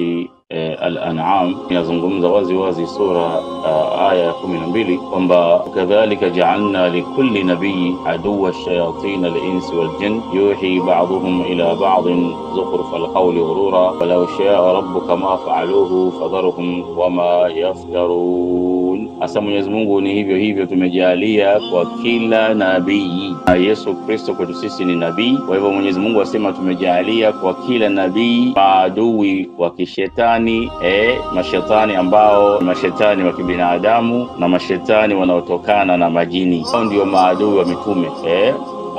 surati Al-An'am inazungumza wazi wazi sura aya ya 12 kwamba kadhalika ja'alna likulli nabiy aduwwa ash-shayatin al-insi wal-jinn yuhi ba'dhum ila ba'din zukhruf al-qawli ghurura walau sha'a rabbuka ma fa'aluhu fadharhum wama yaftarun. Asa Mwenyezi Mungu ni hivyo hivyo tumejalia kwa kila nabii. Yesu Kristo kwetu sisi ni nabii, kwa hivyo Mwenyezi Mungu asema tumejalia kwa kila nabii maadui wa kishetani, mashetani ambao mashetani wa kibinadamu na mashetani wanaotokana na majini. Hao ndio maadui wa mitume.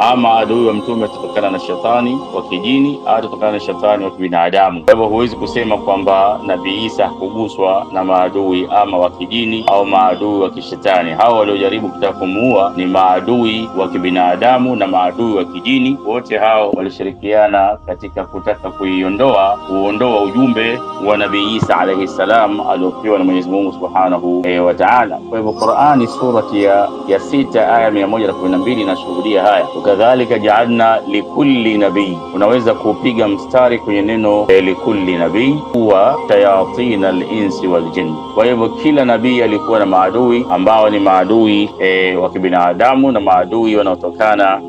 Ama adui wa mtume kutokana na shetani wa kijini au kutokana na shetani wa kibinadamu. Kwa hivyo huwezi kusema kwamba Nabii Isa kuguswa na maadui ama wa kijini au maadui wa kishetani. Hao waliojaribu kutaka kumuua ni maadui wa kibinadamu na maadui wa kijini. Wote hao walishirikiana katika kutaka kuondoa ujumbe wa Nabii Isa alayhi salam aliopewa na Mwenyezi Mungu Subhanahu wa Ta'ala. Kwa hivyo Qur'ani surati ya 6 aya 112 inashuhudia haya. Kadhalika ja'alna likulli nabii, unaweza kupiga mstari kwenye neno likulli nabii huwa shayatin al-insi wal-jinn. Kwa hivyo kila nabii alikuwa na maadui ambao ni maadui wa kibinadamu na maadui wanaotokana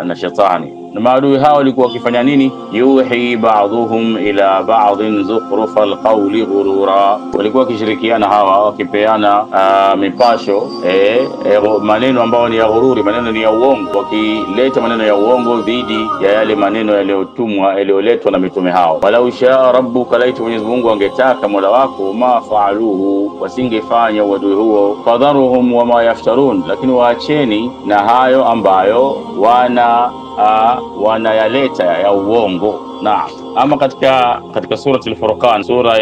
na shetani. Na maadui hao walikuwa wakifanya nini? Yuhi ba'dhum ila ba'dhin zukhruf al-qawli ghurura, walikuwa wakishirikiana hawa wakipeana mipasho maneno ambayo ni ya ghururi, maneno ni ya uongo, wakileta maneno ya uongo dhidi ya yale maneno yaliyoletwa na mitume hao. Walau shaa rabbuka, laiti Mwenyezi Mungu angetaka Mola wako, ma faaluhu, wasingefanya uadui huo, fadharuhum wama yaftarun, lakini waacheni na hayo ambayo wanayaleta ya uongo. Na ama katika surati al-Furqan, sura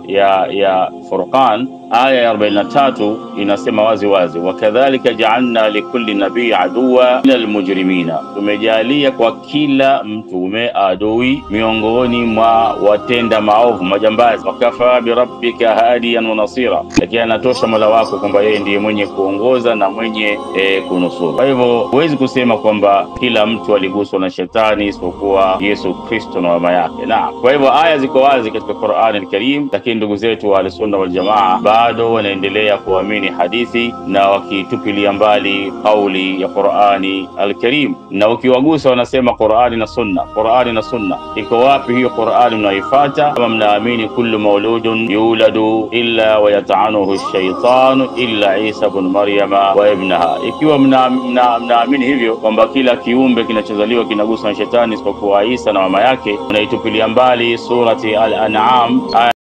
ya Furqan aya ya 43 inasema wazi wazi, wakadhalika ja'alna likulli nabii aduwa minal mujrimina, tumejalia kwa kila mtume adui miongoni mwa watenda maovu, majambazi. Wakafa bi rabbika hadiyan wa nasira, lakini anatosha Mola wako kwamba yeye ndiye mwenye kuongoza na mwenye kunusuru. Kwa hivyo huwezi kusema kwamba kila mtu aliguswa na shetani isipokuwa Yesu Kristo na mama yake. Na kwa hivyo aya ziko wazi katika Qur'an al-Karim, lakini ndugu zetu wa Ahlusunna wal Jamaa bado wanaendelea kuamini hadithi na wakitupilia mbali kauli ya Qur'ani al-Karim, na ukiwagusa wanasema Qur'ani na Sunna, Qur'ani na Sunna. Iko wapi hiyo Qur'ani mnaifuata kama mnaamini kullu mauludun yuladu illa wa yata'anuhu ash-shaytanu illa Isa ibn Maryama wa ibnaha? Ikiwa mnaamini hivyo kwamba kila kiumbe kinachozaliwa kinaguswa na shetani isipokuwa Isa na mama yake, unaitupilia mbali surati Al-An'am